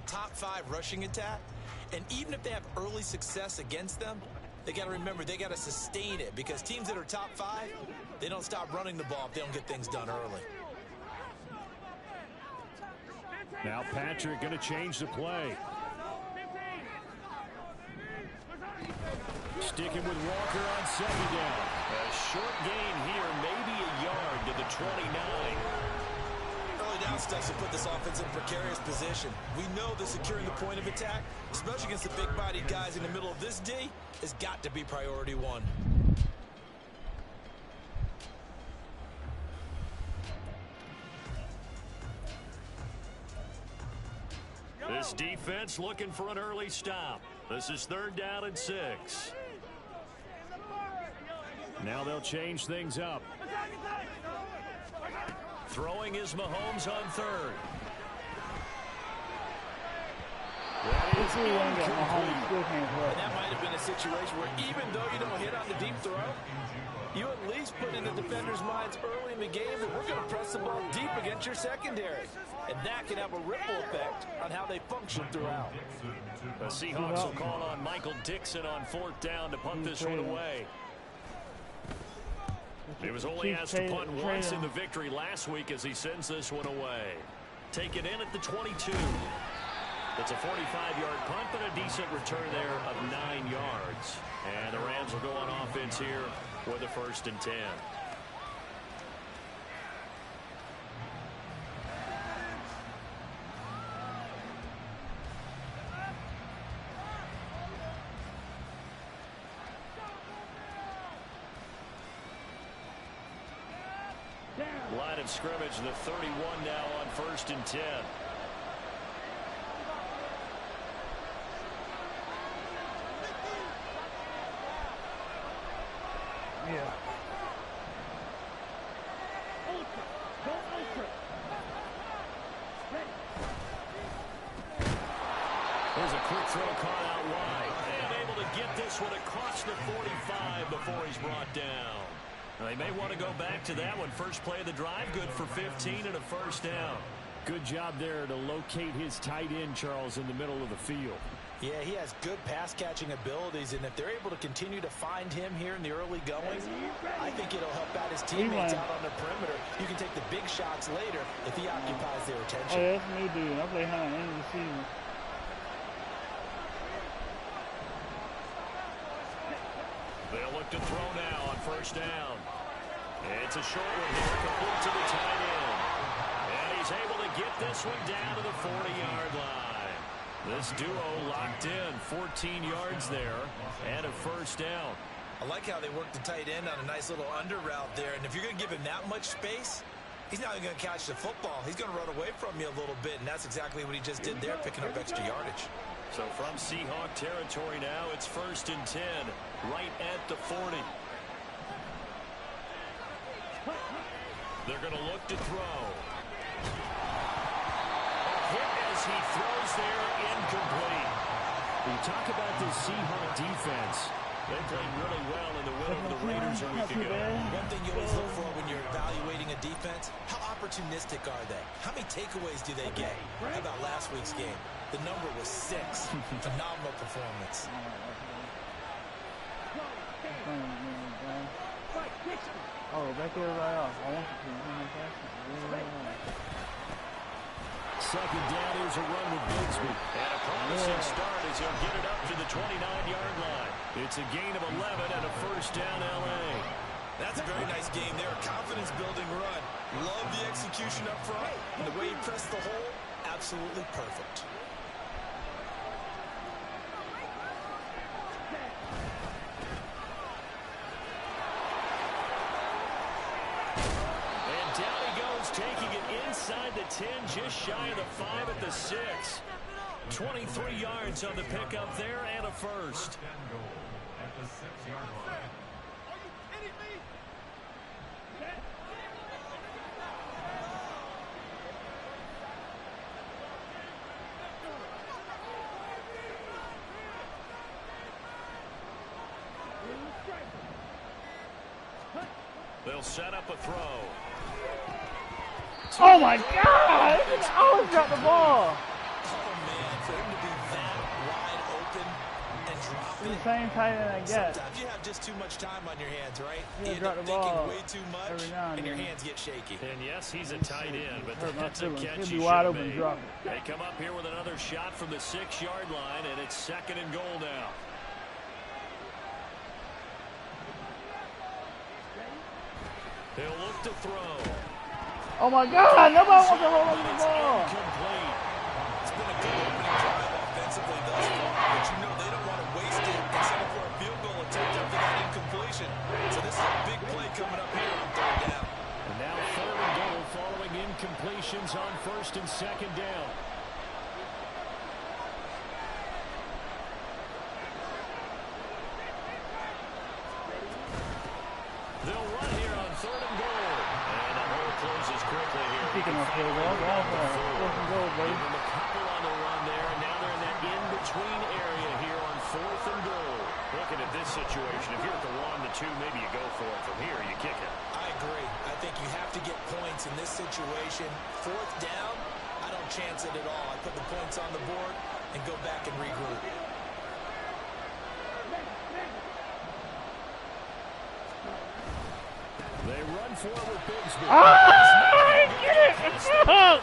top 5 rushing attack, and even if they have early success against them, they got to remember they got to sustain it, because teams that are top 5, they don't stop running the ball if they don't get things done early. Now Patrick going to change the play. Sticking with Walker on 2nd down. A short gain here, maybe a yard to the 29. Early down stuff to put this offense in a precarious position. We know that securing the point of attack, especially against the big-bodied guys in the middle of this D, has got to be priority 1. This defense looking for an early stop. This is 3rd down and 6. Now they'll change things up. Throwing is Mahomes on 3rd. And that might have been a situation where even though you don't hit on the deep throw, you at least put in the defenders' minds early in the game that we're going to press the ball deep against your secondary. And that can have a ripple effect on how they function throughout. The Seahawks will call on Michael Dixon on 4th down to punt this one away. He was only asked to punt once in the victory last week as he sends this one away. Taken in at the 22. It's a 45-yard punt, but a decent return there of 9 yards. And the Rams will go on offense here with a 1st and 10. Line of scrimmage, the 31 now on 1st and 10. Yeah. There's a quick throw caught out wide. And able to get this one across the 45 before he's brought down. They may want to go back to that one. First play of the drive, good for 15 and a 1st down. Good job there to locate his tight end, Charles, in the middle of the field. Yeah, he has good pass-catching abilities, and if they're able to continue to find him here in the early going, I think it'll help out his teammates out on the perimeter. You can take the big shots later if he occupies their attention. Oh, that's me, dude. I play high end receiver. They'll look to throw now on 1st down. It's a short one here, complete to the tight end. And he's able to get this one down to the 40-yard line. This duo locked in, 14 yards there, and a 1st down. I like how they work the tight end on a nice little under route there. And if you're going to give him that much space, he's not even going to catch the football. He's going to run away from you a little bit, and that's exactly what he just did there, picking up extra yardage. So from Seahawk territory now, it's 1st and 10, right at the 40. They're going to look to throw. A hit as he throws there, incomplete. When you talk about this Seahawk defense, they played really well in the win over the Raiders a week ago. One thing you always look for when you're evaluating a defense, how opportunistic are they? How many takeaways do they get? How about last week's game? The number was 6. Phenomenal performance. Oh, back there right off. I want to. 2nd down is a run with Bigsby. And a promising start as he'll get it up to the 29-yard line. It's a gain of 11 and a 1st down L.A. That's a very nice game there. Confidence-building run. Love the execution up front. And the way he pressed the hole, absolutely perfect. Taking it inside the 10, just shy of the 5 at the 6. 23 yards on the pickup there and a 1st. They'll set up a throw. Oh my God! I almost got the ball. Oh man, the same tight end I got. Sometimes you have just too much time on your hands, right? You end drop up the ball thinking way too much, every now and your then. hands get shaky. And yes, he's a tight end, but that's a catch He'll he be wide should have open, made. drop it. They come up here with another shot from the 6-yard line, and it's 2nd and goal now. He'll look to throw. Oh my God! Nobody wants to hold on to the ball. Incomplete. It's been a good opening drive offensively thus far, but you know they don't want to waste it and settle for a field goal attempt after that incompletion. So this is a big play coming up here on 3rd down. And now 3rd and goal following incompletions on 1st and 2nd down. They'll run here on 3rd and goal. And the hole closes quickly here. Speaking of field goal, go for it. 4th and goal, baby. Give them a couple on the run there, and now they're in that in-between area here on 4th and goal. Looking at this situation, if you're at the 1, the 2, maybe you go for it. From here, you kick it. I agree. I think you have to get points in this situation. 4th down, I don't chance it at all. I put the points on the board and go back and regroup. They run forward Bigsby. Get it!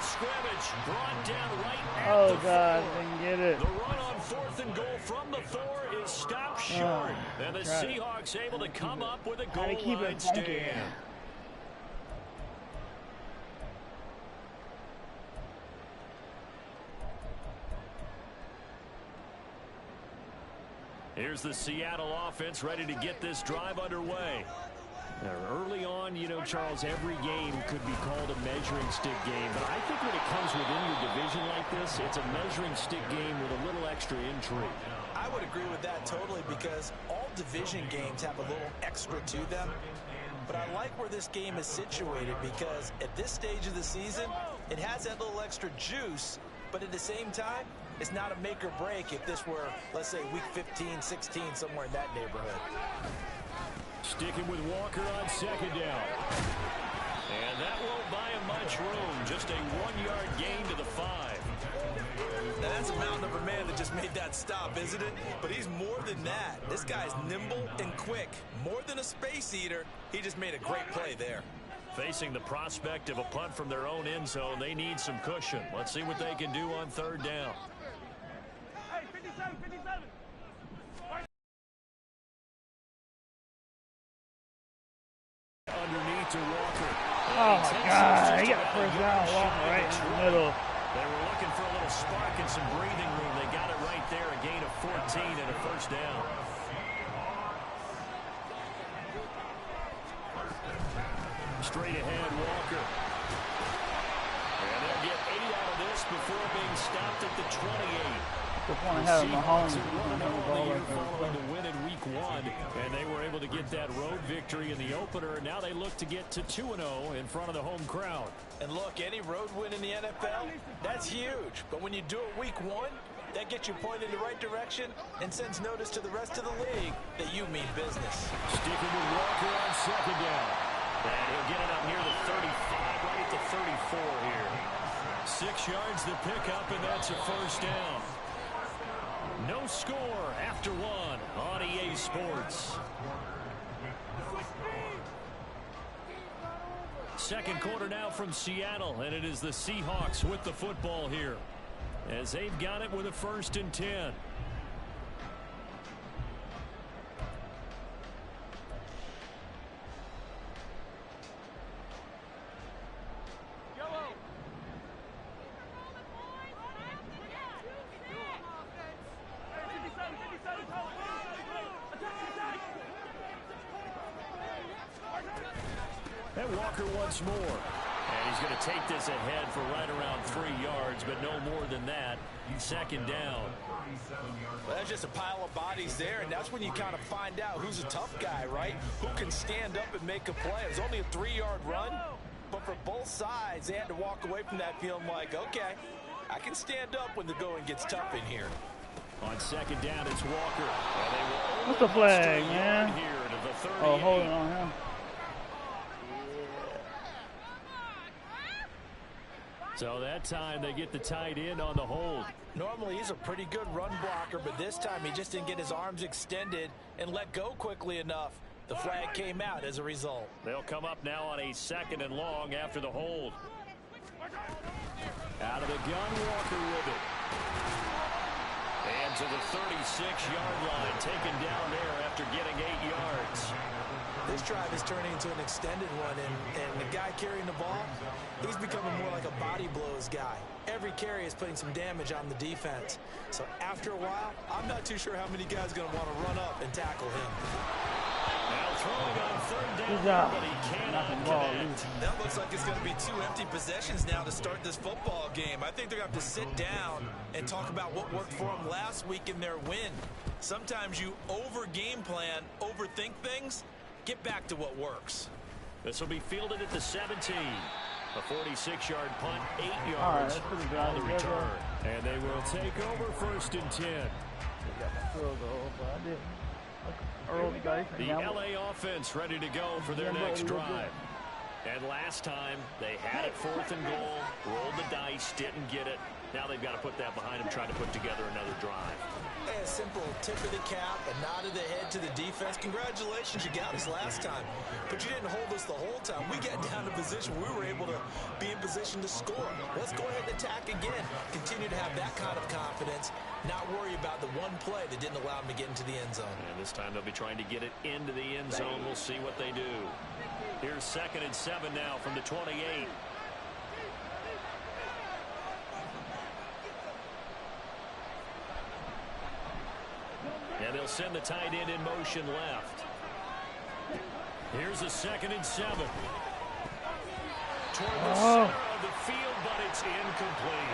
Scrimmage brought down right at Oh the God, 4. didn't get it. The run on 4th and goal from the 4 is stopped short. And the Seahawks able to come up with a goal line stand. Here's the Seattle offense ready to get this drive underway. Early on, you know, Charles, every game could be called a measuring stick game. But I think when it comes within your division like this, it's a measuring stick game with a little extra intrigue. I would agree with that totally because all division games have a little extra to them. But I like where this game is situated because at this stage of the season, it has that little extra juice. But at the same time, it's not a make or break if this were, let's say, week 15, 16, somewhere in that neighborhood. Sticking with Walker on 2nd down. And that won't buy him much room. Just a 1-yard gain to the 5. Now that's a mountain of a man that just made that stop, isn't it? But he's more than that. This guy's nimble and quick. More than a space eater, he just made a great play there. Facing the prospect of a punt from their own end zone, they need some cushion. Let's see what they can do on 3rd down. Hey, 57, 57. Underneath to Walker. Oh my God, he got the 1st down, Walker right in the middle. They were looking for a little spark and some breathing room. They got it right there, a gain of 14 and a 1st down. Straight ahead, Walker. And they'll get 8 out of this before being stopped at the 28. The point of having Mahomes Run the ball all the year like that. following the win in week 1, and they were able to get that road victory in the opener. Now they look to get to 2-0 in front of the home crowd. And look, any road win in the NFL, that's huge. But when you do it week 1, that gets you pointed in the right direction and sends notice to the rest of the league that you mean business. Sticking with Walker on 2nd down. And he'll get it up near the 35, right at the 34 here. 6 yards to pick up, and that's a 1st down. No score after 1 on EA Sports. 2nd quarter now from Seattle, and it is the Seahawks with the football here as they've got it with a 1st and 10. And Walker once more. And he's going to take this ahead for right around 3 yards, but no more than that. 2nd down. Well, that's just a pile of bodies there, and that's when you kind of find out who's a tough guy, right? Who can stand up and make a play. It was only a 3-yard run, but for both sides, they had to walk away from that feeling like, okay, I can stand up when the going gets tough in here. On 2nd down, it's Walker. What's the flag, man? Here to the 38. Oh, holding on him. So that time they get the tight end on the hold. Normally he's a pretty good run blocker, but this time he just didn't get his arms extended and let go quickly enough. The flag came out as a result. They'll come up now on a 2nd and long after the hold. Out of the gun, Walker with it. And to the 36-yard line, taken down there after getting 8 yards. This drive is turning into an extended one, and the guy carrying the ball, he's becoming more like a body blows guy. Every carry is putting some damage on the defense. So after a while, I'm not too sure how many guys are going to want to run up and tackle him. Now throwing on 3rd down, but he cannot connect. That looks like it's going to be 2 empty possessions now to start this football game. I think they're going to have to sit down and talk about what worked for them last week in their win. Sometimes you over-game plan, overthink things. Get back to what works. This will be fielded at the 17. A 46-yard punt, 8 yards on the return. And they will take over 1st and 10. The LA offense ready to go for their next drive. And last time, they had it 4th and goal, rolled the dice, didn't get it. Now they've got to put that behind them, try to put together another drive. Hey, a simple tip of the cap, a nod of the head to the defense. Congratulations, you got us last time. But you didn't hold us the whole time. We got down to position. We were able to be in position to score. Let's go ahead and attack again. Continue to have that kind of confidence. Not worry about the one play that didn't allow them to get into the end zone. And this time they'll be trying to get it into the end zone. We'll see what they do. Here's 2nd and 7 now from the 28. And they'll send the tight end in motion left. Here's a 2nd and 7. Toward the center of the field, but it's incomplete.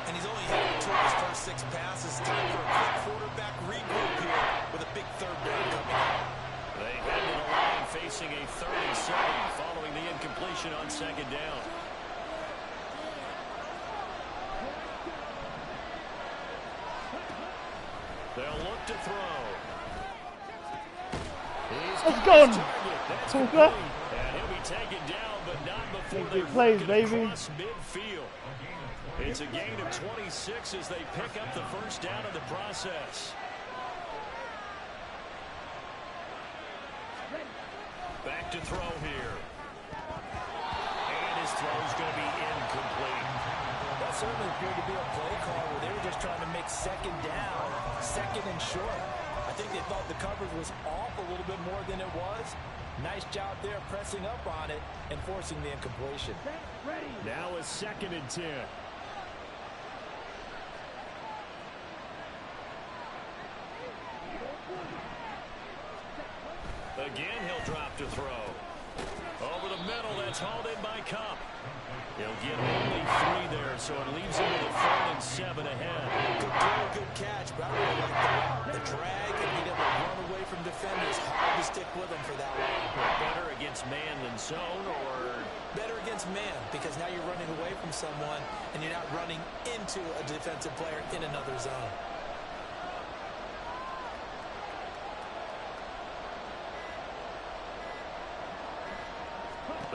And he's only hit 2 of his first 6 passes. Time for a quick quarterback regroup here with a big 3rd down coming up. They head to the line facing a 3rd and 7 following the incompletion on 2nd down. They'll look to throw. Let's go. That's complete. And he'll be taken down, but not before they plays, work it baby. across midfield. It's a gain of 26 as they pick up the 1st down in the process. Back to throw here. And his throw's going to be incomplete. That certainly appeared to be a play call where they were just trying to make 2nd down, 2nd and short. I think they thought the coverage was off a little bit more than it was. Nice job there pressing up on it and forcing the incompletion. Now a 2nd and 10. Again, he'll drop to throw. Over the middle, that's hauled in by Cup. He'll get only 3 there, so it leaves him with a 3rd and 7 ahead. Good throw, good catch, but I really like the drag and being able to run away from defenders. Hard to stick with them for that long. Better against man than zone, or better against man, because now you're running away from someone and you're not running into a defensive player in another zone.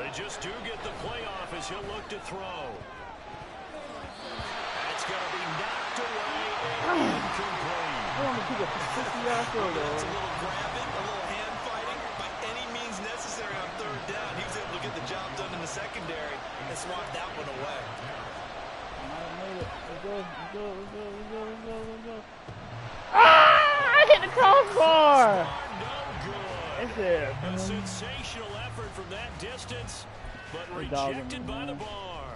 they just do get the playoff as he'll look to throw. That's going to be knocked away and incomplete. It's a little grabbing, a little hand fighting, by any means necessary on 3rd down. He was able to get the job done in the secondary and swat that one away. I hit the crossbar. No good. A sensational effort from that distance, but rejected by the bar.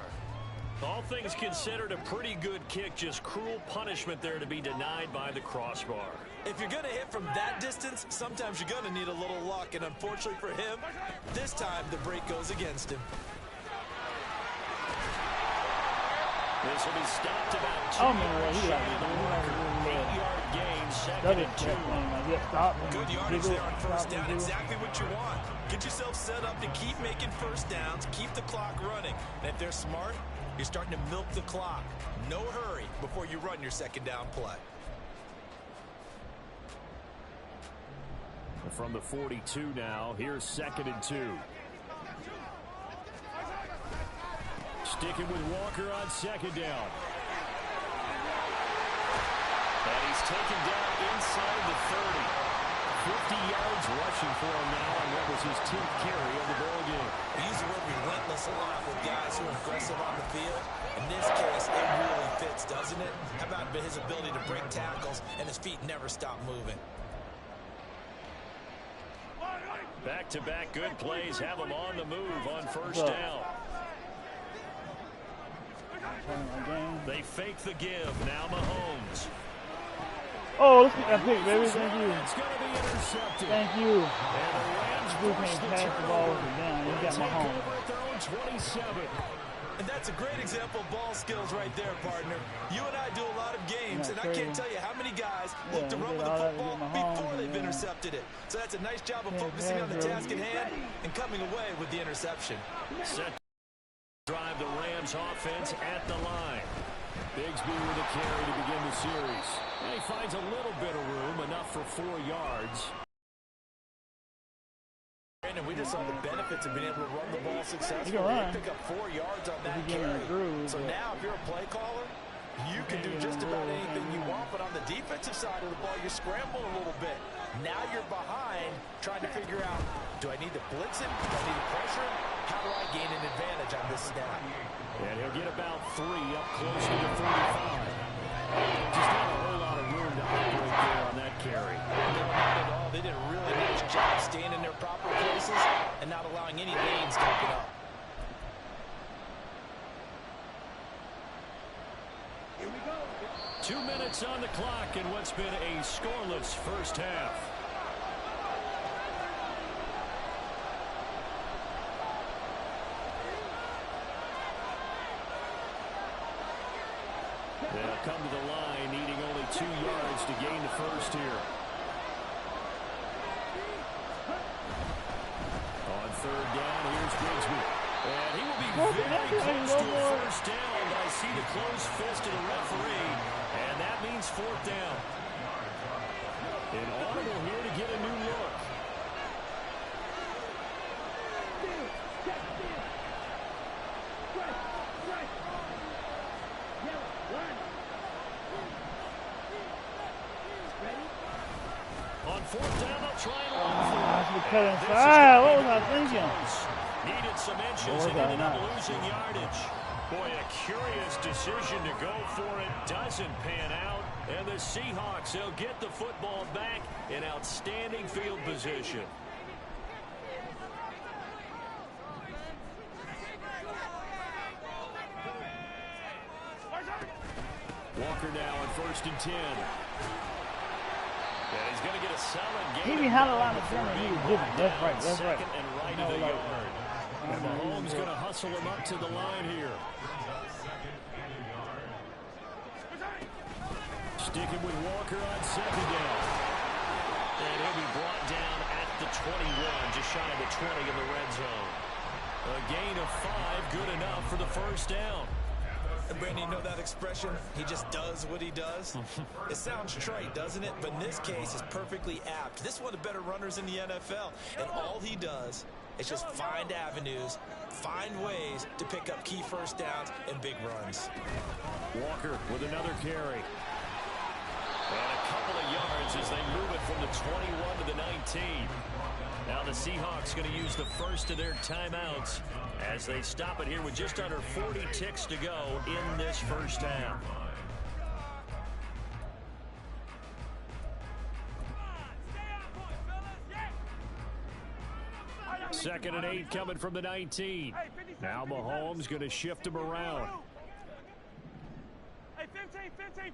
All things considered, a pretty good kick, just cruel punishment there to be denied by the crossbar. If you're going to hit from that distance, sometimes you're going to need a little luck, and unfortunately for him, this time the break goes against him. This will be stopped about 2 Oh, man, yards he shy like of the marker. 8-yard gain, 2nd and 2. Good yardage there on 1st down, exactly what you want. Get yourself set up to keep making 1st downs, keep the clock running. And if they're smart, you're starting to milk the clock. No hurry before you run your 2nd down play. From the 42 now, here's 2nd and 2. Sticking with Walker on second down. And he's taken down inside the 30. 50 yards rushing for him now, and that was his 10th carry of the ball game. We use the word relentless a lot with guys who are aggressive on the field. In this case, it really fits, doesn't it? How about his ability to break tackles and his feet never stop moving? Back-to-back good plays have him on the move on first down. They fake the give. Now Mahomes. Oh, let's get that pick, baby. Thank you. It's going to be intercepted. Thank you. And the Rams Dude can't pass the ball with it down. You got take Mahomes. over at their own 27. And that's a great example of ball skills right there, partner. You and I do a lot of games, and I can't tell you how many guys look to run with the football before they've intercepted it. So that's a nice job of focusing on the task at hand and coming away with the interception. Set to drive the Rams offense at the line. Bigsby with a carry to begin the series. And he finds a little bit of room, enough for 4 yards. And we just saw the benefits of being able to run the ball successfully. Pick up 4 yards on that carry. So now if you're a play caller, you can do just about anything you want. But on the defensive side of the ball, you're scrambling a little bit. Now you're behind trying to figure out, do I need to blitz him? Do I need to pressure him? How do I gain an advantage on this snap? And he'll get about 3 up close to the 35. Just not a whole lot of room to operate there on that carry. No, not at all. They did a really nice job staying in their proper places and not allowing any lanes to open up. Here we go. 2 minutes on the clock in what's been a scoreless first half. They'll come to the line, needing only 2 yards to gain the first here. On third down, here's Bigsby. And he will be very close to a first down, but I see the closed fist of the referee, and that means 4th down. An audible here to get a new look. On 4th down, they'll try and run for it. Cut inside. What was I thinking? Needed some inches and ended up losing yardage. Boy, a curious decision to go for it. Doesn't pan out. And the Seahawks, they'll get the football back in outstanding field position. Walker now on 1st and 10. Yeah, he's going to get a solid gain. He behind the line of center. He was different. That's right. That's right. Second and right of the yard. And Mahomes going to hustle him up to the line here. Sticking with Walker on second down. And he'll be brought down at the 21, just shy of the 20 in the red zone. A gain of 5, good enough for the first down. And Brandon, you know that expression? He just does what he does. It sounds trite, doesn't it? But in this case, it's perfectly apt. This is one of the better runners in the NFL. And all he does is just find avenues, find ways to pick up key first downs and big runs. Walker with another carry. And a couple of yards as they move it from the 21 to the 19. Now the Seahawks going to use the first of their timeouts as they stop it here with just under 40 ticks to go in this first half. Second and 8 coming from the 19. Now Mahomes going to shift him around. Hey, 15, 15, 15.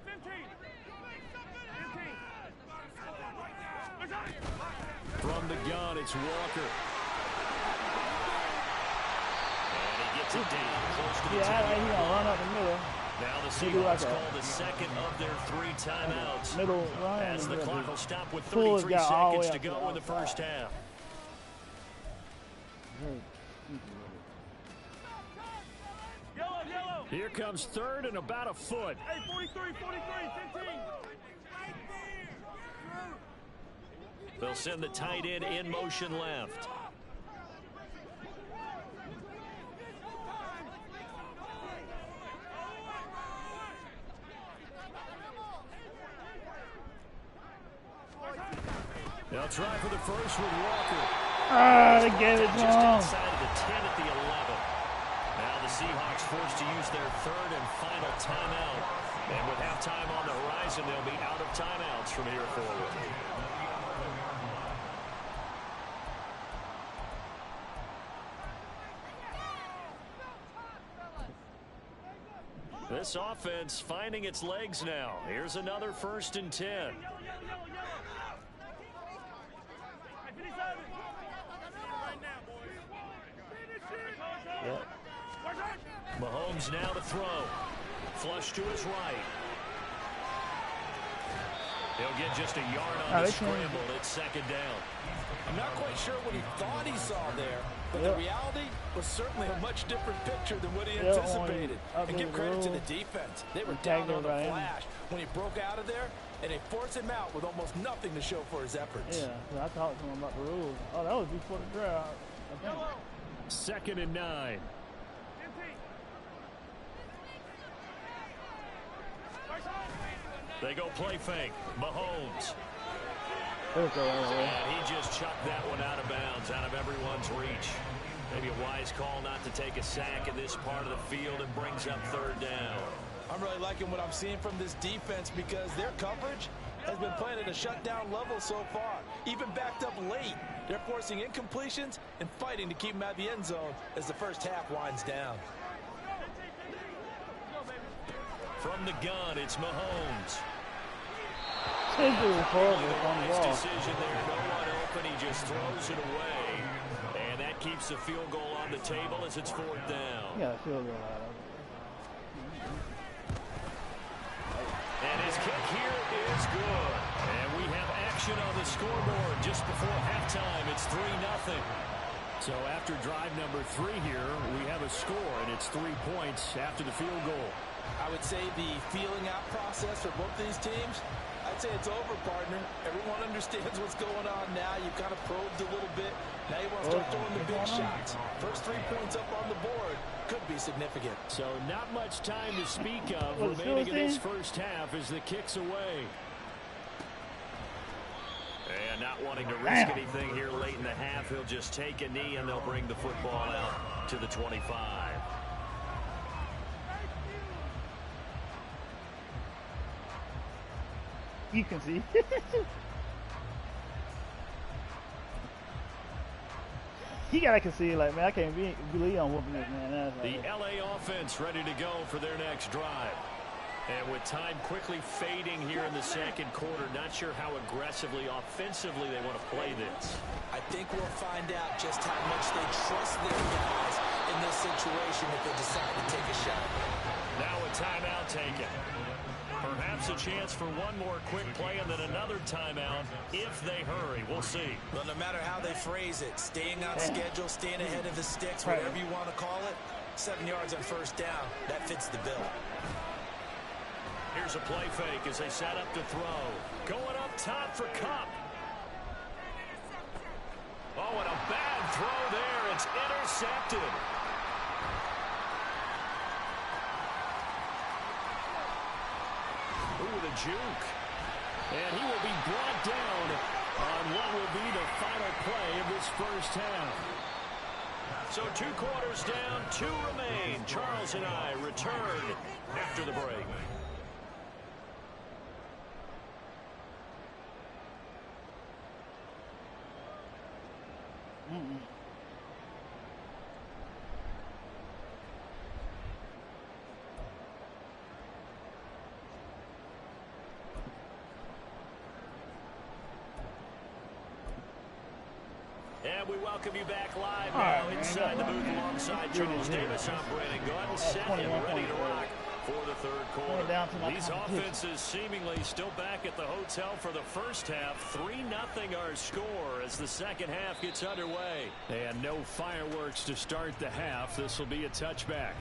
From the gun, it's Walker. And he gets it down close to the 10. Yeah, he's going to run up the middle. Now the Seahawks call the second of their 3 timeouts. Middle run. As the clock will stop with Full 33 got all the way seconds to up to go the in the first half. Yellow, yellow. Here comes third and about a foot. Hey, 43, 43, 15. They'll send the tight end in motion left. They'll try for the first with Walker. They gave it to Just him. inside of the 10 at the 11. Now the Seahawks forced to use their third and final timeout. And with halftime on the horizon, they'll be out of timeouts from here forward. This offense finding its legs now. Here's another 1st and 10. Yep. Mahomes now to throw. Flush to his right. He'll get just a yard on the scramble. It's 2nd down. I'm not quite sure what he thought he saw there, but the reality was certainly a much different picture than what he anticipated. And give credit to the defense. They were down on the flash when he broke out of there, and they forced him out with almost nothing to show for his efforts. Yeah, I talked to him about the rules. Oh, that was before the draft, I think. 2nd and 9. They go play fake. Mahomes. And And he just chucked that one out of bounds, out of everyone's reach. Maybe a wise call not to take a sack in this part of the field. It brings up 3rd down. I'm really liking what I'm seeing from this defense because their coverage has been playing at a shutdown level so far. Even backed up late, they're forcing incompletions and fighting to keep them out of the end zone as the first half winds down. From the gun, it's Mahomes. Horrible Decision there, no one open. He just throws it away, and that keeps the field goal on the table as it's 4th down. You got a field goal out of it. And his kick here is good. And we have action on the scoreboard just before halftime. It's 3-0. So after drive number 3 here, we have a score, and it's 3 points after the field goal. I would say the feeling out process for both these teams, I'd say it's over, partner. Everyone understands what's going on now. You kind of probed a little bit. Now you want to start throwing the big shots. First 3 points up on the board could be significant. So not much time to speak of remaining in this first half as the kick's away. And not wanting to risk anything here late in the half, he'll just take a knee and they'll bring the football out to the 25. You can see. He got to see like, man, I can't believe I'm whooping this, man. That's the LA offense ready to go for their next drive. And with time quickly fading here in the second quarter, not sure how aggressively, offensively they want to play this. I think we'll find out just how much they trust their guys in this situation if they decide to take a shot. Now a timeout taken. Perhaps a chance for one more quick play and then another timeout if they hurry. We'll see. Well, no matter how they phrase it, staying on schedule, staying ahead of the sticks, whatever you want to call it, 7 yards on first down, that fits the bill. Here's a play fake as they set up to throw. Going up top for Cup. Oh, and a bad throw there. It's intercepted. Ooh, the juke. And he will be brought down on what will be the final play of this first half. So 2 quarters down, 2 remain. Charles and I return after the break. And we welcome you back live now inside the booth alongside Charles Davis. I'm Brandon Gunn, set and ready to rock for the third quarter. These offenses seemingly still back at the hotel for the first half. 3-0 our score as the second half gets underway. And no fireworks to start the half. This will be a touchback.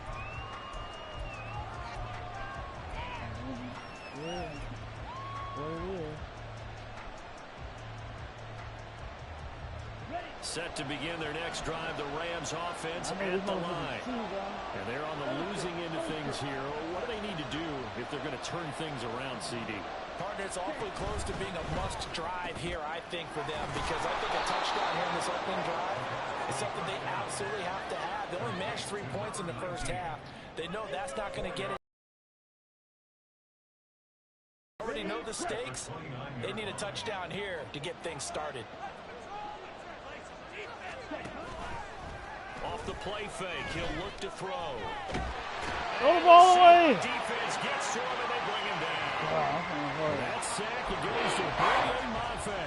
Set to begin their next drive, the Rams offense at the line. And they're on the losing end of things here. What do they need to do if they're going to turn things around, CD? Partner, it's awfully close to being a must drive here, I think, for them, because I think a touchdown here in this opening drive is something they absolutely have to have. They only managed 3 points in the first half. They know that's not going to get it. Already know the stakes. They need a touchdown here to get things started. Off the play fake, he'll look to throw. Throw the ball away. Defense gets to him and they bring him down. That sack, it goes to Brady Mafe.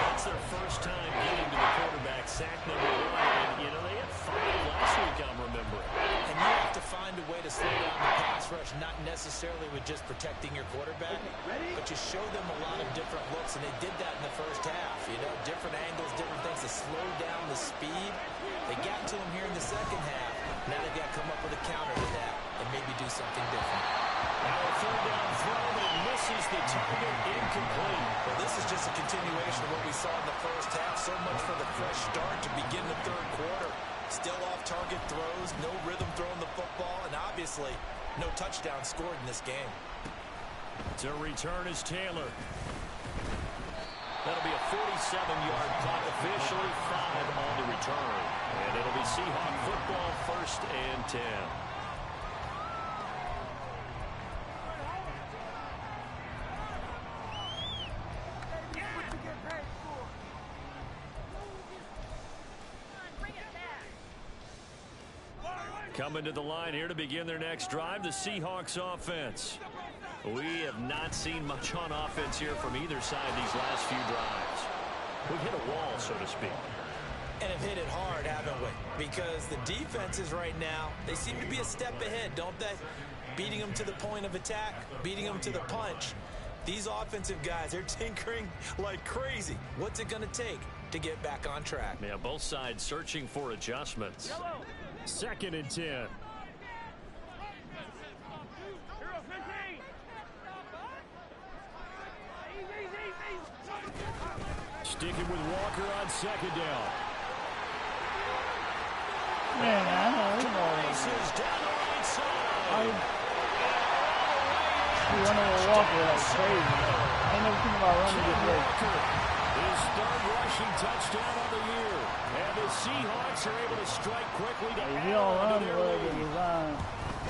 That's their first time getting to the quarterback. Sack number 1. And, you know, they had 5 last week, I'm remembering. And you have to find a way to slow down the pass rush, not necessarily with just protecting your quarterback, but you show them a lot of different looks, and they did that in the first half. You know, different angles, different things to slow down the speed. They got to him here in the second half. Now they've got to come up with a counter to that and maybe do something different. Now a third down throw, but it misses the target, incomplete. Well, this is just a continuation of what we saw in the first half. So much for the fresh start to begin the third quarter. Still off-target throws, no rhythm throwing the football, and obviously no touchdown scored in this game. To return is Taylor. That'll be a 47-yard punt, officially 5 on the return. And it'll be Seahawk football, 1st and 10. Coming to the line here to begin their next drive, the Seahawks offense. We have not seen much on offense here from either side these last few drives. We've hit a wall, so to speak. And have hit it hard, haven't we? Because the defenses right now, they seem to be a step ahead, don't they? Beating them to the point of attack, beating them to the punch. These offensive guys, they're tinkering like crazy. What's it going to take to get back on track? Yeah, both sides searching for adjustments. 2nd and 10. Sticking with Walker on 2nd down. Man, I know. Races down the right side. He running with Walker like crazy. I ain't never seen about running this way. His 3rd rushing touchdown of the year. And the Seahawks are able to strike quickly to If add you don't on run to the their way lead.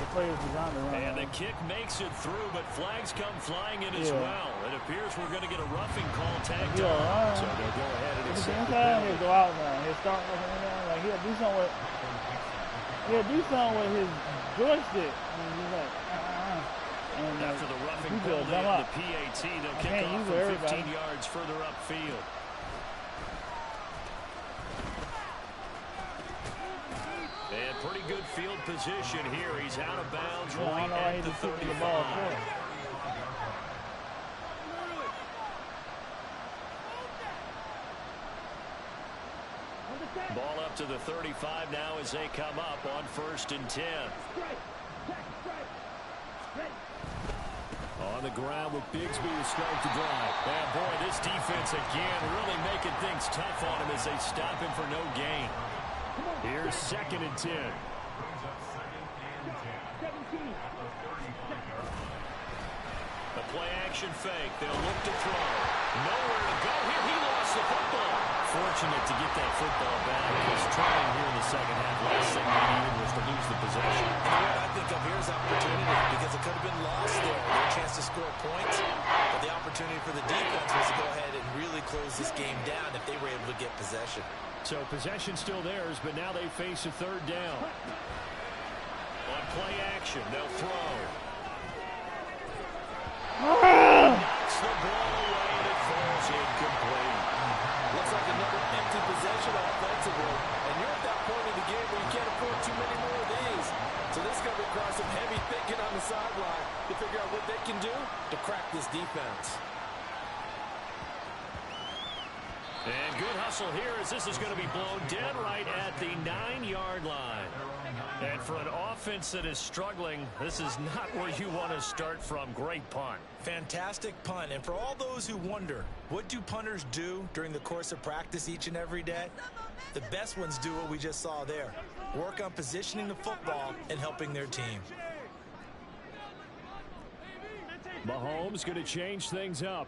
the players designed to run. And the kick makes it through, but flags come flying in as well. It appears we're going to get a roughing call tagged on. So they'll go ahead and If it's accept the inside, penalty. he'll go out now. He'll start looking in there. Like, he'll do something with his joystick. And he's like, And After the roughing he penalty dumb and up. the PAT, they'll kick Can't off use from everybody. 15 yards further upfield. And pretty good field position here. He's out of bounds Yeah, I right don't know why he at the just took the ball 35. for it. Ball up to the 35 now as they come up on 1st and 10. On the ground with Bigsby to start the drive. And boy, this defense again really making things tough on him as they stop him for no gain. Here's 2nd and 10. The play action fake. They'll look to throw. Nowhere to go here. He lost the football. Fortunate to get that football back. He was trying here in the second half. Last thing he needed was to lose the possession. And what I think of here is opportunity, because it could have been lost there. Their chance to score points, but the opportunity for the defense was to go ahead and really close this game down if they were able to get possession. So possession still theirs, but now they face a 3rd down. On play action, they'll throw. Knocks the ball away and it falls incomplete. Looks like another empty possession offensively. And you're at that point in the game where you can't afford too many more of these. So this is going to require some heavy thinking on the sideline to figure out what they can do to crack this defense. And good hustle here as this is going to be blown dead right at the 9-yard line. And for an offense that is struggling, this is not where you want to start from. Great punt. Fantastic punt. And for all those who wonder, what do punters do during the course of practice each and every day? The best ones do what we just saw there. Work on positioning the football and helping their team. Mahomes going to change things up.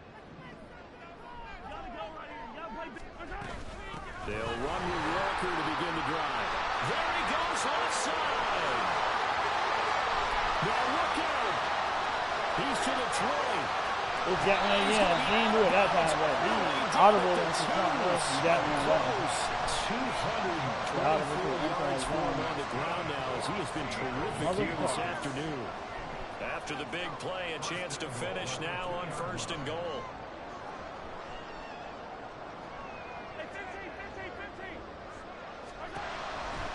They'll run with Walker to begin the drive. There he goes left side. Now look out. He's to the 20. It's got me again. He didn't do it that time, but he audible and something else and got me that. 224 yards for him on the ground now as he has been terrific here this afternoon. After the big play, a chance to finish now on 1st and goal.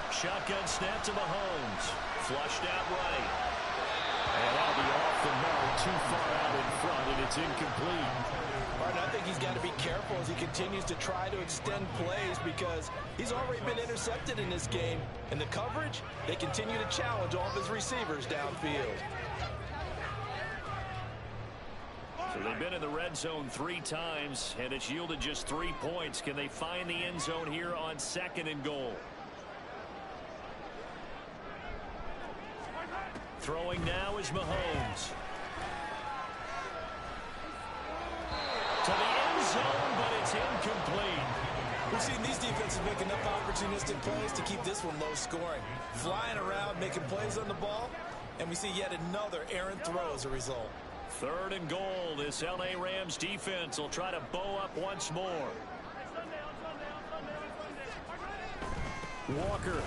Shotgun snap to Mahomes. Flushed out right. And that'll be off the mark, too far out in front, and it's incomplete. Martin, I think he's got to be careful as he continues to try to extend plays because he's already been intercepted in this game. And the coverage, they continue to challenge all of his receivers downfield. So they've been in the red zone 3 times, and it's yielded just 3 points. Can they find the end zone here on 2nd and goal? Throwing now is Mahomes. To the end zone, but it's incomplete. We've seen these defenses make enough opportunistic plays to keep this one low scoring. Flying around, making plays on the ball, and we see yet another errant throw as a result. 3rd and goal. This LA Rams defense will try to bow up once more. Walker.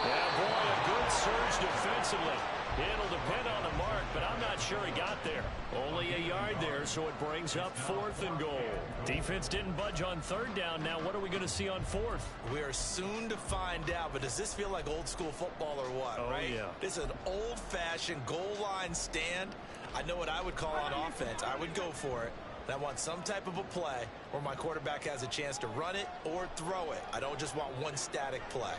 Yeah, boy, a good surge defensively. It'll depend on the mark, but I'm not sure he got there. Only a yard there, so it brings up 4th and goal. Defense didn't budge on 3rd down. Now what are we going to see on 4th? We are soon to find out, but does this feel like old school football or what, right? Yeah. This is an old-fashioned goal line stand. I know what I would call on offense. I would go for it. And I want some type of a play where my quarterback has a chance to run it or throw it. I don't just want one static play.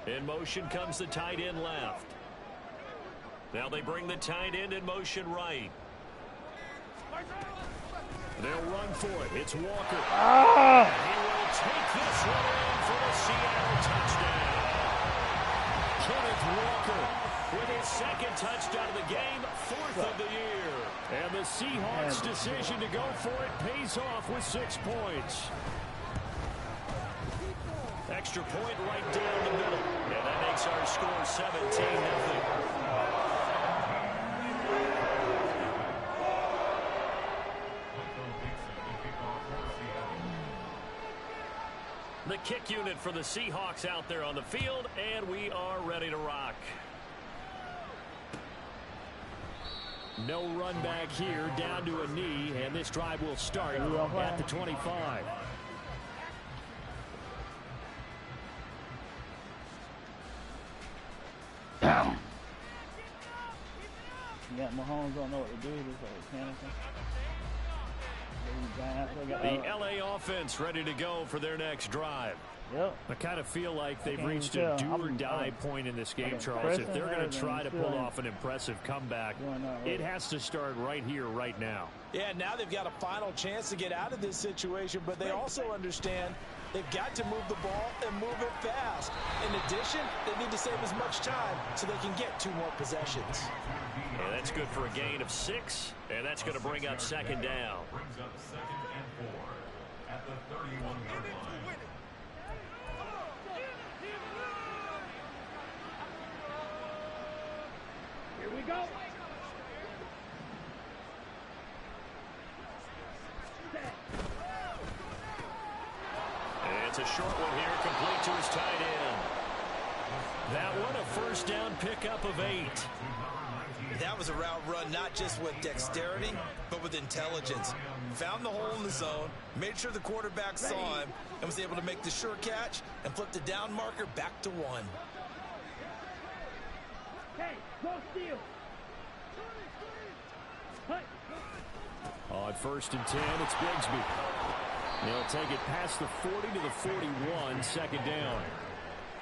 In motion comes the tight end left. Now they bring the tight end in motion right. They'll run for it. It's Walker. He will take this one in for the Seattle touchdown. Kenneth Walker With his 2nd touchdown of the game, 4th of the year. And the Seahawks' decision to go for it pays off with 6 points. Extra point right down the middle. And that makes our score 17-0. The kick unit for the Seahawks out there on the field, and we are ready to rock. No run back here, down to a knee, and this drive will start at the 25. Yeah, Mahomes don't know what to do. He's like panicking. The LA offense ready to go for their next drive. Yep. I kind of feel like they've reached a do-or-die point in this game, Charles. If they're going to try to pull off an impressive comeback, it has to start right here, right now. Yeah, now they've got a final chance to get out of this situation, but they also understand they've got to move the ball and move it fast. In addition, they need to save as much time so they can get 2 more possessions. And that's good for a gain of 6, and that's going to bring up 2nd down. Brings up 2nd and 4 at the 31-yard line. Here we go. And it's a short one here, complete to his tight end. That one a 1st down pickup of 8. That was a route run not just with dexterity, but with intelligence. Found the hole in the zone, made sure the quarterback saw him, and was able to make the sure catch and flip the down marker back to 1. Hey, go steal. On 1st and 10, it's Bigsby. They'll take it past the 40 to the 41, 2nd down.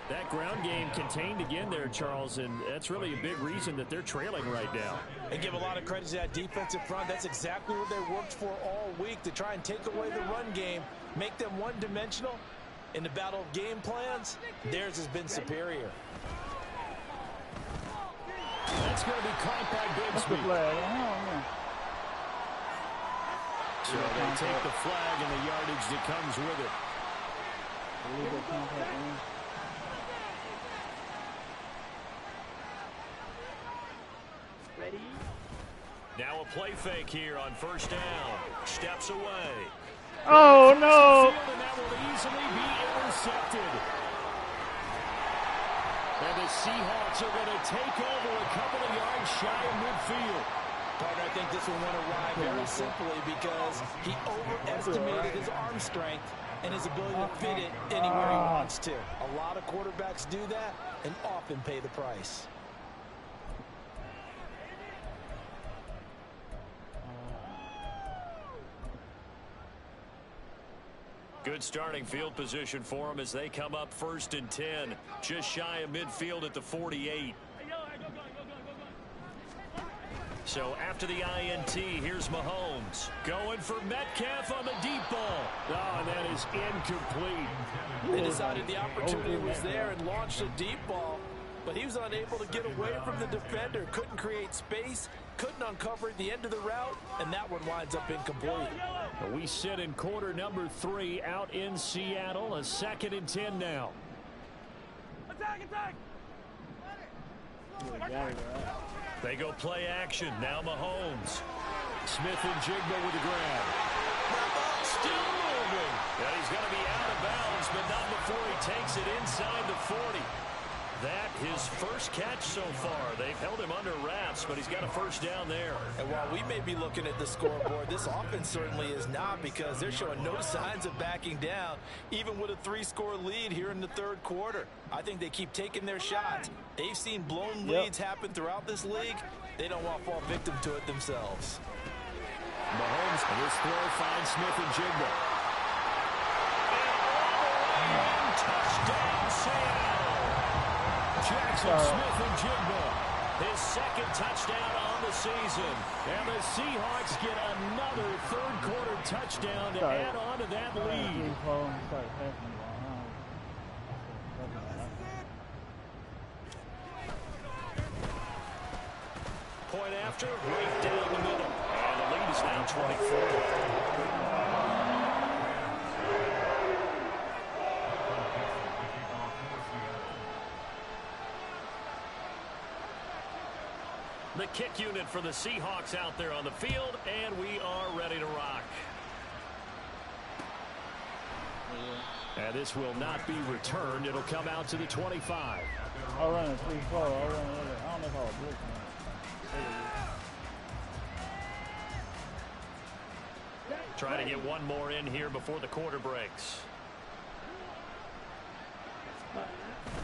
That ground game contained again there, Charles, and that's really a big reason that they're trailing right now. They give a lot of credit to that defensive front. That's exactly what they worked for all week, to try and take away the run game, make them one-dimensional. In the battle of game plans, theirs has been superior. That's going to be caught by What's the Bigsby. flag? I don't know. So they take the flag and the yardage that comes with it. Illegal contact. Ready? Now a play fake here on first down. Steps away. Oh no! And that will easily be intercepted. And the Seahawks are going to take over a couple of yards shy of midfield. Partner, I think this one went awry very simply because he overestimated his arm strength and his ability to fit it anywhere he wants to. A lot of quarterbacks do that and often pay the price. Good starting field position for them as they come up 1st and 10. Just shy of midfield at the 48. So after the INT, here's Mahomes. Going for Metcalf on the deep ball. Oh, and that is incomplete. They decided the opportunity was there and launched a deep ball, but he was unable to get away from the defender. Couldn't create space, couldn't uncover the end of the route, and that one winds up incomplete. We sit in quarter number 3 out in Seattle. A 2nd and 10 now. Attack, attack! They go play action. Now Mahomes. Smith and Jigba with the grab. Still moving. And he's going to be out of bounds, but not before he takes it inside the 40. That his first catch so far. They've held him under wraps, but he's got a first down there. And while we may be looking at the scoreboard, this offense certainly is not, because they're showing no signs of backing down, even with a 3-score lead here in the 3rd quarter. I think they keep taking their shots. They've seen blown leads happen throughout this league. They don't want to fall victim to it themselves. Mahomes, and his throw finds Smith and Jigba. And touchdown, Seattle. Jackson Smith and Jigba. His 2nd touchdown on the season. And the Seahawks get another 3rd quarter touchdown to add on to that lead. Point after, right down the middle. And the lead is now 24. The kick unit for the Seahawks out there on the field, and we are ready to rock. And this will not be returned. It'll come out to the 25. I'll run a 3-4. I don't know if I'll blitz. Trying to get one more in here before the quarter breaks.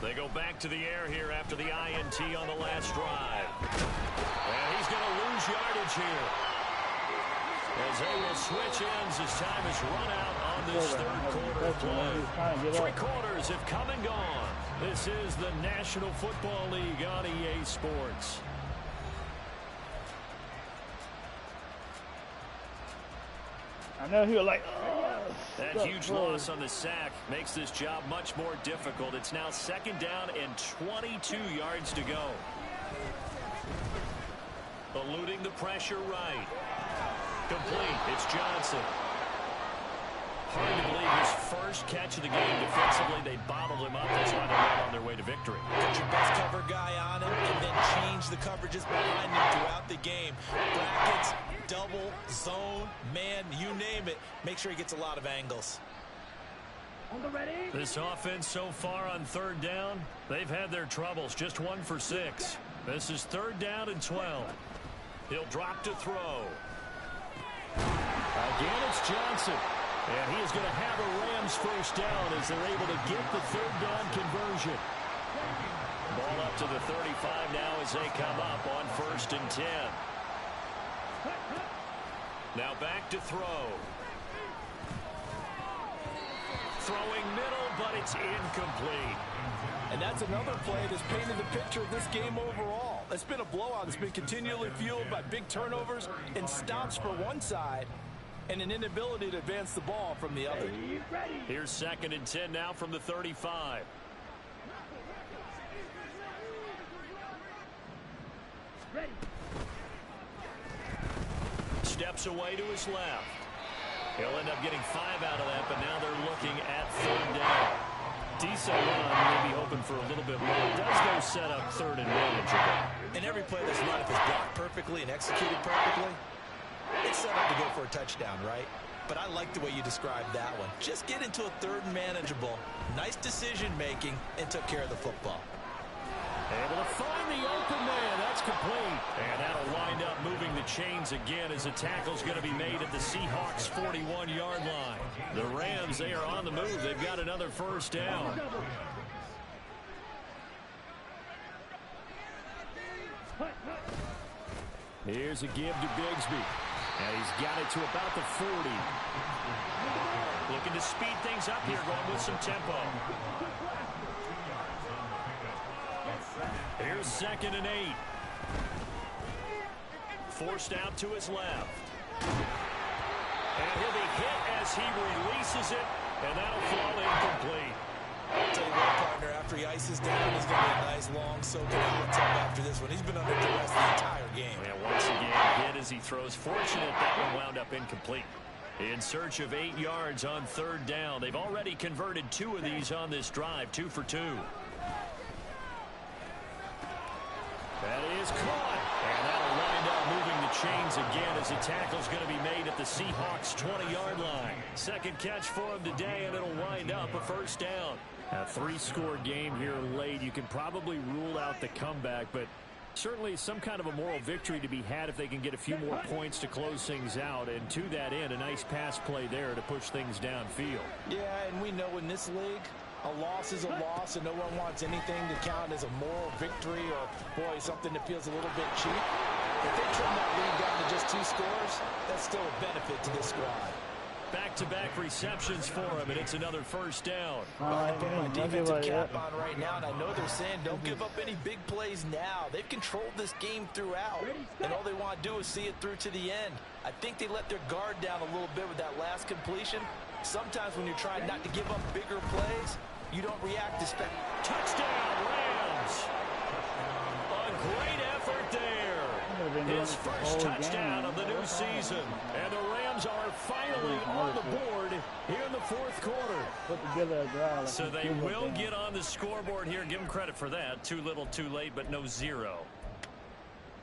They go back to the air here after the INT on the last drive. And he's going to lose yardage here, as they will switch ends as time is run out on this 3rd quarter of play. 3 quarters have come and gone. This is the National Football League on EA Sports. I know he was like, that huge loss on the sack makes this job much more difficult. It's now 2nd down and 22 yards to go. Eluding the pressure right. Complete. It's Johnson. Hard to believe his first catch of the game defensively. They bottled him up. That's why they're right on their way to victory. Put your best cover guy on him and then change the coverages behind him throughout the game. Brackets, double, zone, man, you name it. Make sure he gets a lot of angles. On the ready? This offense so far on 3rd down, they've had their troubles. Just 1 for 6. This is 3rd down and 12. He'll drop to throw. Again, it's Johnson. And he is going to have a Rams first down as they're able to get the 3rd down conversion. Ball up to the 35 now as they come up on 1st and 10. Now back to throw. Throwing middle, but it's incomplete. And that's another play that's painted the picture of this game overall. It's been a blowout. It's been continually fueled by big turnovers and stops for one side and an inability to advance the ball from the other. Here's 2nd and 10 now from the 35. Steps away to his left. He'll end up getting 5 out of that, but now they're looking at 3rd down. Decent run, maybe hoping for a little bit more. It does go set up 3rd and manageable. And every play that's run, if it's blocked perfectly and executed perfectly, it's set up to go for a touchdown, right? But I like the way you described that one. Just get into a 3rd and manageable, nice decision-making, and took care of the football. Able to find the open man. That's complete. And that'll wind up moving the chains again as the tackle's going to be made at the Seahawks' 41-yard line. The Rams, they are on the move. They've got another 1st down. Here's a give to Bigsby. And he's got it to about the 40. Looking to speed things up here, going with some tempo. Here's 2nd and 8. Forced out to his left. And he'll be hit as he releases it, and that'll fall incomplete. I'll tell you what, partner, after he ices down, he's going to be a nice, long, soaking hot tub after this one. He's been under duress the entire game. And once again, hit as he throws. Fortunate that one wound up incomplete. In search of 8 yards on 3rd down. They've already converted 2 of these on this drive, 2 for 2. That is caught. And that'll wind up moving the chains again as the tackle's going to be made at the Seahawks' 20-yard line. 2nd catch for him today, and it'll wind up a 1st down. A 3-score game here late. You can probably rule out the comeback, but certainly some kind of a moral victory to be had if they can get a few more points to close things out. And to that end, a nice pass play there to push things downfield. Yeah, and we know in this league, a loss is a loss, and no one wants anything to count as a moral victory or, boy, something that feels a little bit cheap. If they trim that lead down to just 2 scores, that's still a benefit to this squad. Back-to-back receptions for him, and it's another 1st down. I put my defensive cap on right now, and I know they're saying don't give up any big plays now. They've controlled this game throughout, and all they want to do is see it through to the end. I think they let their guard down a little bit with that last completion. Sometimes when you're trying not to give up bigger plays, you don't react as fast. Touchdown, Rams! A great effort there. His first touchdown of the new season. And the Rams are finally on the board here in the 4th quarter. Put together a drive. So they will get on the scoreboard here. Give them credit for that. Too little, too late, but no 0.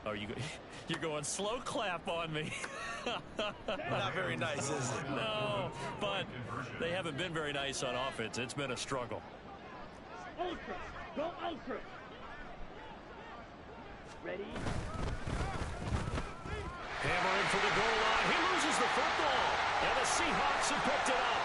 Oh, you're going slow clap on me. Not very nice, is it? No, but they haven't been very nice on offense. It's been a struggle. Ultra. Go ultra. Ready? Hammer in for the goal line. He loses the football. And the Seahawks have picked it up.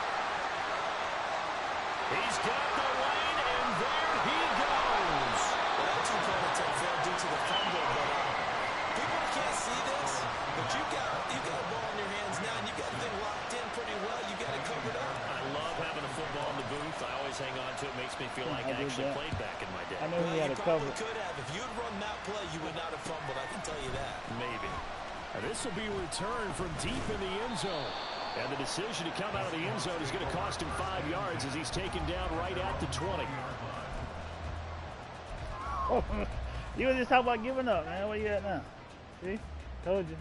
He's got the lane, and there he goes. Well, that 2 points failed due to the fumble, but people can't see this, but you got a ball in your hands now, and you got the thing locked in pretty well. You got it covered up. I love having a football in the booth. I always hang on to it. Makes me feel like I actually played back in my day. I know he had You a cover. probably could have. If you had run that play, you would not have fumbled. I can tell you that. Maybe. This will be returned from deep in the end zone. And the decision to come out of the end zone is going to cost him 5 yards as he's taken down right at the 20. Oh, you were just talking about giving up, man. Where you at now? See? Told you.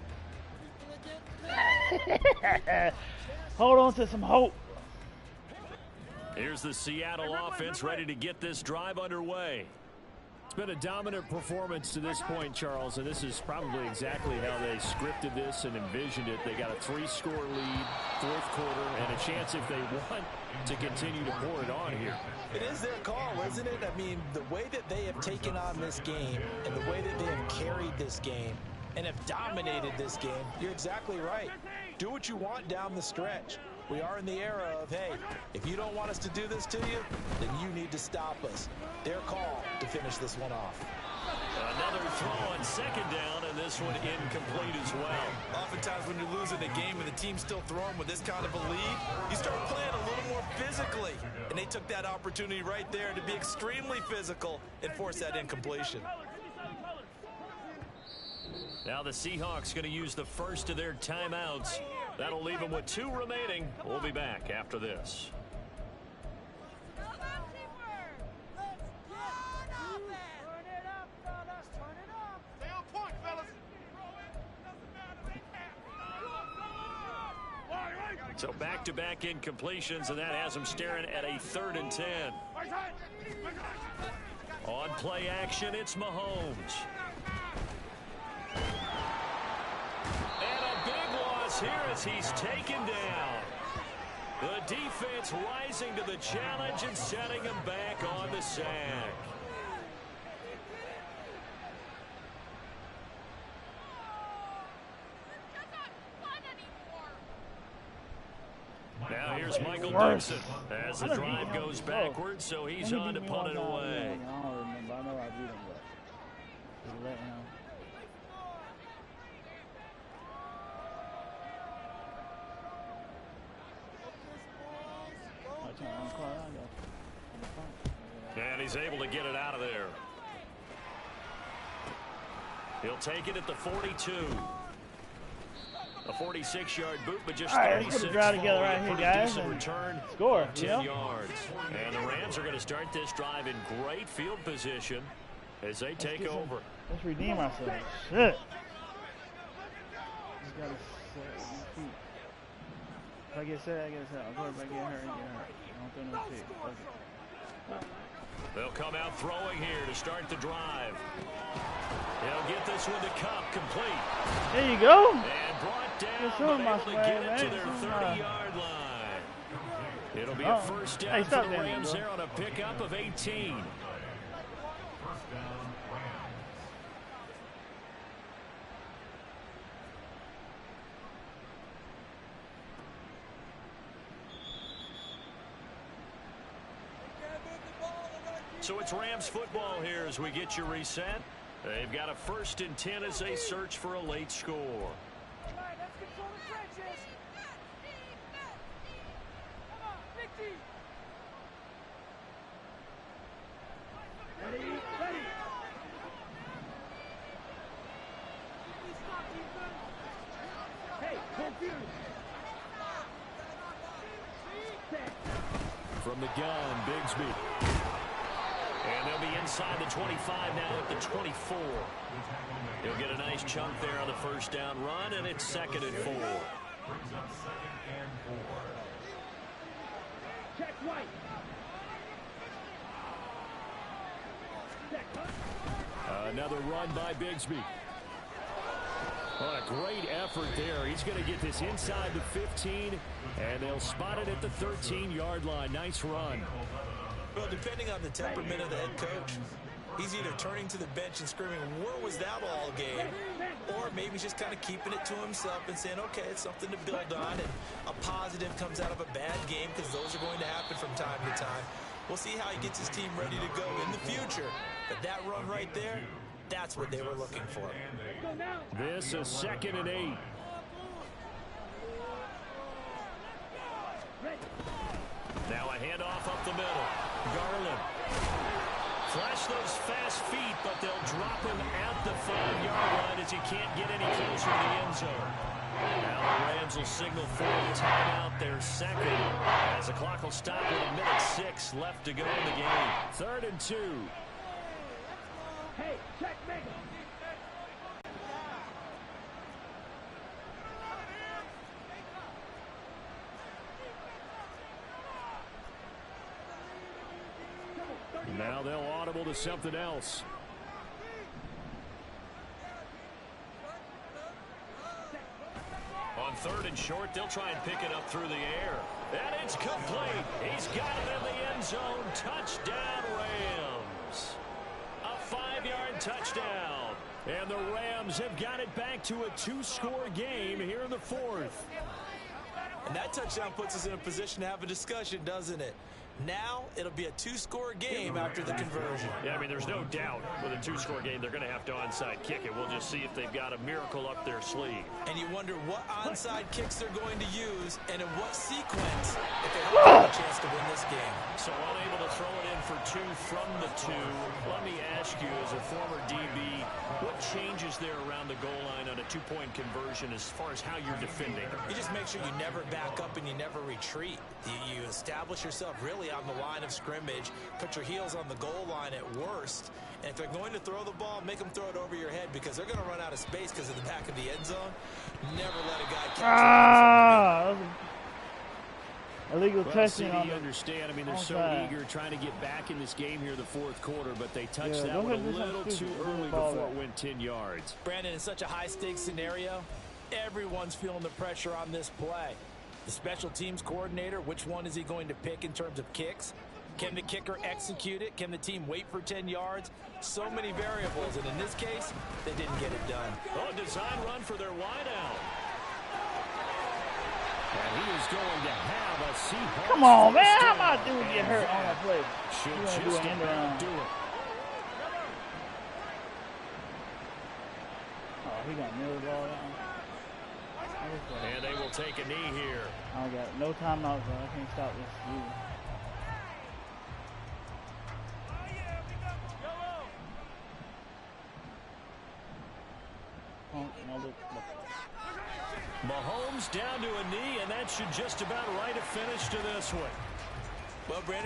Hold on to some hope. Here's the Seattle offense ready to get this drive underway. It's been a dominant performance to this point, Charles, and this is probably exactly how they scripted this and envisioned it. They got a 3-score lead, 4th quarter, and a chance if they want to continue to pour it on here. It is their call, isn't it? I mean, the way that they have taken on this game and the way that they have carried this game and have dominated this game, you're exactly right. Do what you want down the stretch. We are in the era of, hey, if you don't want us to do this to you, then you need to stop us. Their call to finish this one off. Another throw on 2nd down, and this one incomplete as well. Oftentimes when you're losing a game and the team's still throwing with this kind of a lead, you start playing a little more physically. And they took that opportunity right there to be extremely physical and force that incompletion. Now the Seahawks going to use the first of their timeouts. That'll leave them with 2 remaining. We'll be back after this. Stay on point, fellas. So back-to-back incompletions, and that has them staring at a 3rd and 10. On play action, it's Mahomes. And a big loss here as he's taken down. The defense rising to the challenge and setting him back on the sack. Now here's Michael Dixon as the drive goes backwards, so he's on to punt it away. I don't remember. I know I beat him, but just let him. And he's able to get it out of there. He'll take it at the 42. A 46-yard boot, but just 36. Let's put a drive together right here, guys. Return, score, 10 yards. And the Rams are going to start this drive in great field position as they take over. Let's redeem ourselves. Shit. Just gotta set my feet. If I get set, I get set. I'll go if I get hurt, I get hurt. I don't throw no pick. They'll come out throwing here to start the drive. They'll get this one to Cup, complete. There you go. And brought down, but able to get it to their 30-yard line. It'll be a first down for the Rams there on a pickup of 18. First down, Rams. So it's Rams football here as we get you reset. They've got a 1st and 10 as they search for a late score. All right, let's control the trenches. Come on, Big D. Ready, ready. Stop defense. Hey, confused. From the gun, Bigsby. And they'll be inside the 25 now at the 24. He'll get a nice chunk there on the first down run, and it's 2nd and 4. Brings up 2nd and 4. Check right. Another run by Bigsby. What a great effort there. He's going to get this inside the 15, and they'll spot it at the 13-yard line. Nice run. Well, depending on the temperament of the head coach, he's either turning to the bench and screaming, where was that all game? Or maybe he's just kind of keeping it to himself and saying, okay, it's something to build on, and a positive comes out of a bad game, because those are going to happen from time to time. We'll see how he gets his team ready to go in the future. But that run right there, that's what they were looking for. This is 2nd and 8. Now a handoff up the middle. Garland. Flash those fast feet, but they'll drop him at the 5-yard line as he can't get any closer to the end zone. Now the Rams will signal for a timeout, their 2nd, as the clock will stop with 1:06 left to go in the game. 3rd and 2. Hey, check me. Now they'll audible to something else. On 3rd and short, they'll try and pick it up through the air. And it's complete. He's got it in the end zone. Touchdown, Rams. A 5-yard touchdown. And the Rams have got it back to a 2-score game here in the 4th. And that touchdown puts us in a position to have a discussion, doesn't it? Now it'll be a 2-score game after the conversion. Yeah, I mean, there's no doubt with a 2-score game they're going to have to onside kick it. We'll just see if they've got a miracle up their sleeve. And you wonder what onside kicks they're going to use and in what sequence if they have a chance to win this game. So unable to throw it in for 2 from the 2. Let me ask you, as a former DB, what changes there around the goal line on a 2-point conversion as far as how you're defending? You just make sure you never back up and you never retreat. You establish yourself really on the line of scrimmage, put your heels on the goal line at worst, and if they're going to throw the ball, make them throw it over your head because they're going to run out of space because of the back of the end zone. Never let a guy catch it. illegal Well, touching CD, on you the understand. I mean, they're so onside. eager trying to get back in this game here in the fourth quarter, but they touched Yeah, that don't one a hit this little one too stupid. Give early the ball before it back. went 10 yards. Brandon, in such a high-stakes scenario, everyone's feeling the pressure on this play. The special teams coordinator, which one is he going to pick in terms of kicks? Can the kicker execute it? Can the team wait for 10 yards? So many variables, and in this case, they didn't get it done. Oh, a design run for their wideout. And he is going to have a Seahawks. Come on, man. first How my down. dude get And hurt on that that play? should You wanna do just an end about around. do it. Oh, he got nailed the ball down. And they will take a knee here. I got no timeout, bro. I can't stop this. Either. Mahomes down to a knee, and that should just about write a finish to this one. Well, Brandon,